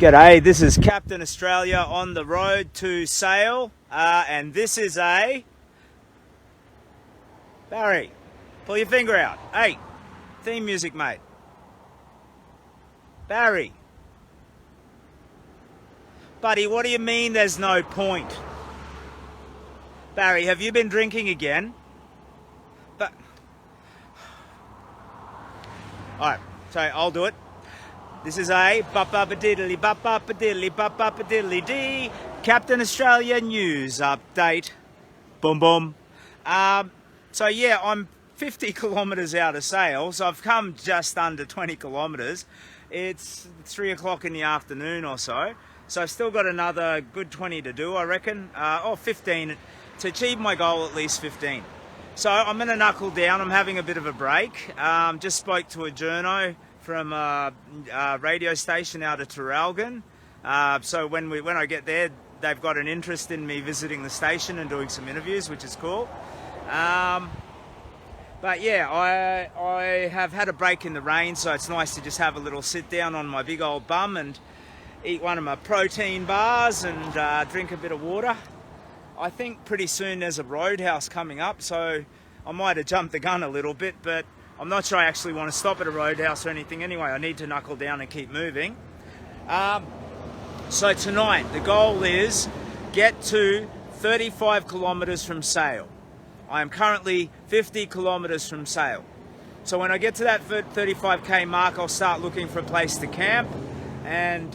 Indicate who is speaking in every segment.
Speaker 1: G'day, this is Captain Australia on the road to Sale, and this is a... Barry, pull your finger out. Hey, theme music, mate. Barry. Buddy, what do you mean there's no point? Barry, have you been drinking again? But... Alright, so I'll do it. This is a ba-ba-ba-diddly-ba-ba-ba-diddly-ba-ba-ba-diddly-dee Captain Australia news update. Boom, boom. So yeah, I'm 50 kilometres out of Sale, so I've come just under 20 kilometres. It's 3 o'clock in the afternoon or so, so I've still got another good 20 to do, I reckon, or 15, to achieve my goal, at least 15. So I'm going to knuckle down. I'm having a bit of a break. Just spoke to a journo from a radio station out of Traralgon. So when I get there, they've got an interest in me visiting the station and doing some interviews, which is cool. But yeah, I have had a break in the rain, so it's nice to just have a little sit down on my big old bum and eat one of my protein bars and drink a bit of water. I think pretty soon there's a roadhouse coming up, so I might have jumped the gun a little bit, but I'm not sure I actually want to stop at a roadhouse or anything anyway. I need to knuckle down and keep moving. So tonight, the goal is get to 35 kilometres from Sale. I am currently 50 kilometres from Sale. So when I get to that 35k mark, I'll start looking for a place to camp and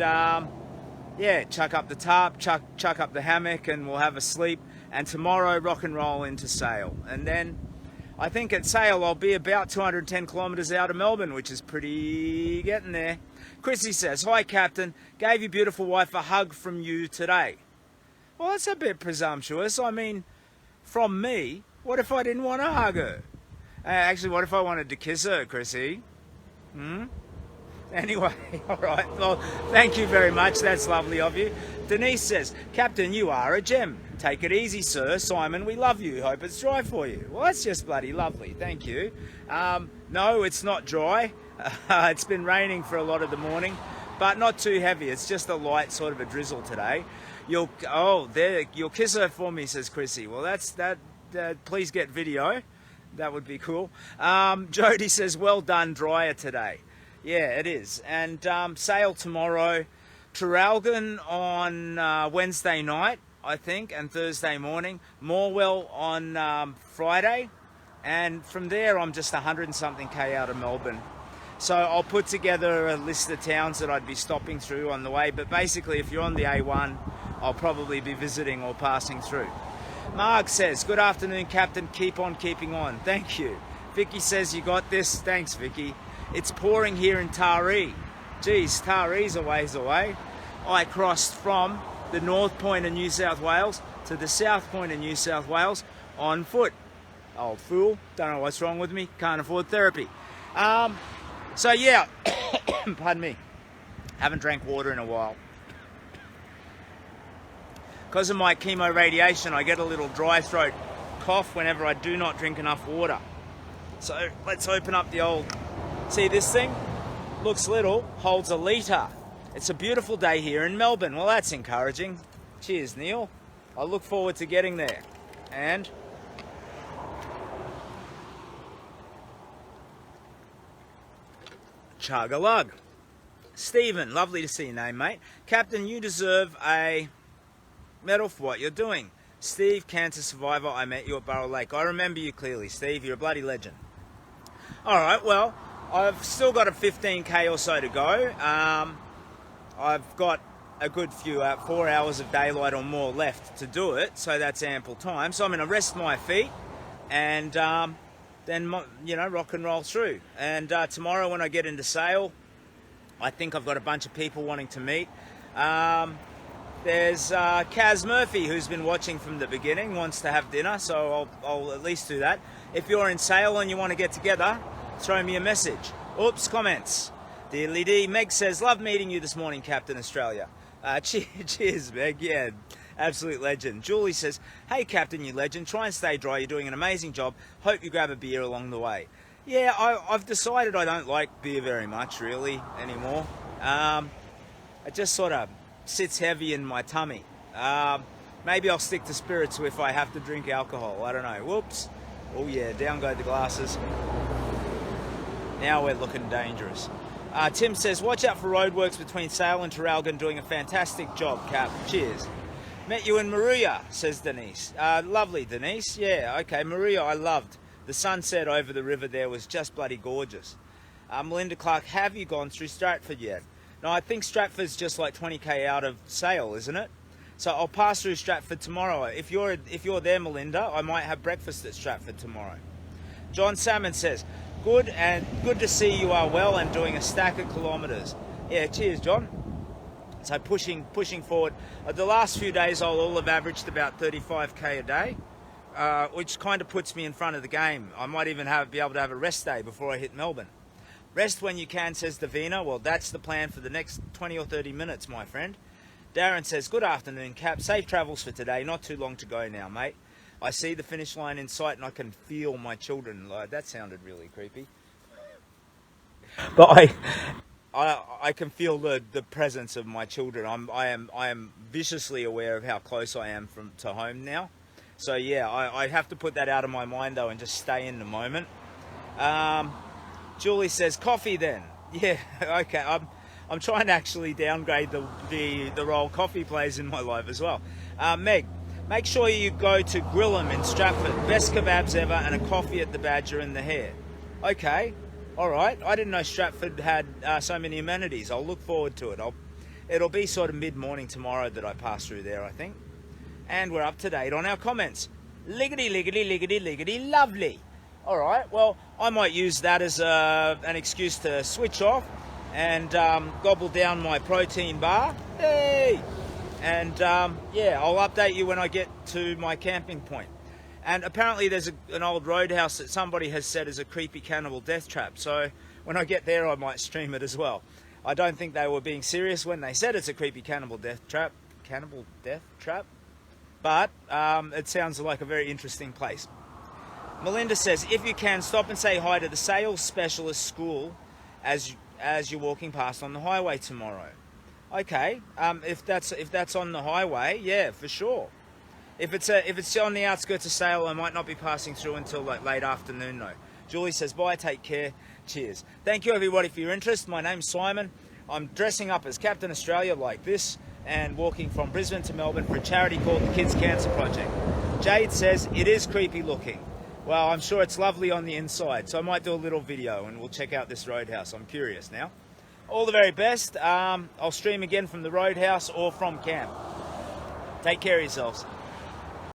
Speaker 1: yeah, chuck up the tarp, chuck up the hammock, and we'll have a sleep. And tomorrow, rock and roll into Sale. And then I think at Sale I'll be about 210 kilometres out of Melbourne, which is pretty getting there. Chrissy says, "Hi Captain, gave your beautiful wife a hug from you today." Well, that's a bit presumptuous. I mean, from me, what if I didn't want to hug her? Actually, what if I wanted to kiss her, Chrissy? Anyway, all right, well, thank you very much. That's lovely of you. Denise says, "Captain, you are a gem. Take it easy, sir. Simon, we love you. Hope it's dry for you." Well, that's just bloody lovely. Thank you. No, it's not dry. It's been raining for a lot of the morning, but not too heavy. It's just a light sort of a drizzle today. You'll kiss her for me, says Chrissy. Well, that's that. Please get video. That would be cool. Jody says, "Well done, drier today." Yeah, it is. And Sale tomorrow, Traralgon on Wednesday night, I think, and Thursday morning. Morwell on Friday. And from there, I'm just 100 and something K out of Melbourne. So I'll put together a list of towns that I'd be stopping through on the way. But basically, if you're on the A1, I'll probably be visiting or passing through. Mark says, "Good afternoon, Captain. Keep on keeping on." Thank you. Vicky says, "You got this." Thanks, Vicky. It's pouring here in Taree. Geez, Taree's a ways away. I crossed from the north point of New South Wales to the south point of New South Wales on foot. Old fool, don't know what's wrong with me, can't afford therapy. So yeah, pardon me, haven't drank water in a while. Because of my chemo radiation, I get a little dry throat cough whenever I do not drink enough water. So let's open up the old... See this thing? Looks little, holds a litre. It's a beautiful day here in Melbourne. Well, that's encouraging. Cheers, Neil. I look forward to getting there. And chug-a-lug. Stephen, lovely to see your name, mate. Captain, you deserve a medal for what you're doing. Steve, cancer survivor, I met you at Burrow Lake. I remember you clearly, Steve. You're a bloody legend. All right, well, I've still got a 15k or so to go. I've got a good few 4 hours of daylight or more left to do it, so that's ample time. So I'm going to rest my feet and then, you know, rock and roll through. And tomorrow when I get into Sale, I think I've got a bunch of people wanting to meet. There's Kaz Murphy, who's been watching from the beginning, wants to have dinner, so I'll at least do that. If you're in Sale and you want to get together, throw me a message. Oops, comments. Dearly D. Meg says, "Love meeting you this morning, Captain Australia." Cheers, Meg. Yeah, absolute legend. Julie says, "Hey, Captain, you legend. Try and stay dry. You're doing an amazing job. Hope you grab a beer along the way." Yeah, I've decided I don't like beer very much, really, anymore. it just sort of sits heavy in my tummy. Maybe I'll stick to spirits if I have to drink alcohol. I don't know. Whoops. Oh yeah, down go the glasses. Now we're looking dangerous. Tim says, watch out for roadworks between Sale and Traralgon, doing a fantastic job, Cap. Cheers. Met you in Maruya, says Denise. Lovely, Denise. Yeah, okay. Maruya I loved. The sunset over the river there was just bloody gorgeous. Melinda Clark, have you gone through Stratford yet? No, I think Stratford's just like 20k out of Sale, isn't it? So I'll pass through Stratford tomorrow. If you're there, Melinda, I might have breakfast at Stratford tomorrow. John Salmon says, good to see you are well and doing a stack of kilometres. Yeah, cheers, John. So pushing forward. The last few days I'll have averaged about 35k a day, which kind of puts me in front of the game. I might even be able to have a rest day before I hit Melbourne. Rest when you can, says Davina. Well, that's the plan for the next 20 or 30 minutes, my friend. Darren says, good afternoon, Cap. Safe travels for today. Not too long to go now, mate. I see the finish line in sight and I can feel my children. Like, that sounded really creepy. But I can feel the presence of my children. I am viciously aware of how close I am to home now. So yeah, I have to put that out of my mind though and just stay in the moment. Julie says, coffee then. Yeah, okay. I'm trying to actually downgrade the role coffee plays in my life as well. Meg, make sure you go to Grill'em in Stratford. Best kebabs ever and a coffee at the Badger and the Hare. Okay, all right. I didn't know Stratford had so many amenities. I'll look forward to it. It'll be sort of mid-morning tomorrow that I pass through there, I think. And we're up to date on our comments. Liggity, liggity, liggity, liggity, lovely. All right, well, I might use that as an excuse to switch off and gobble down my protein bar. Hey! And yeah, I'll update you when I get to my camping point. And apparently there's an old roadhouse that somebody has said is a creepy cannibal death trap. So when I get there, I might stream it as well. I don't think they were being serious when they said it's a creepy cannibal death trap. Cannibal death trap? But it sounds like a very interesting place. Melinda says, if you can, stop and say hi to the sales specialist school as you're walking past on the highway tomorrow. Okay, if that's on the highway, yeah, for sure. If it's on the outskirts of Sale, I might not be passing through until like late afternoon though. Julie says, bye, take care, cheers. Thank you everybody for your interest. My name's Simon. I'm dressing up as Captain Australia like this and walking from Brisbane to Melbourne for a charity called the Kids Cancer Project. Jade says, it is creepy looking. Well, I'm sure it's lovely on the inside, so I might do a little video and we'll check out this roadhouse. I'm curious now. All the very best. I'll stream again from the roadhouse or from camp. Take care of yourselves.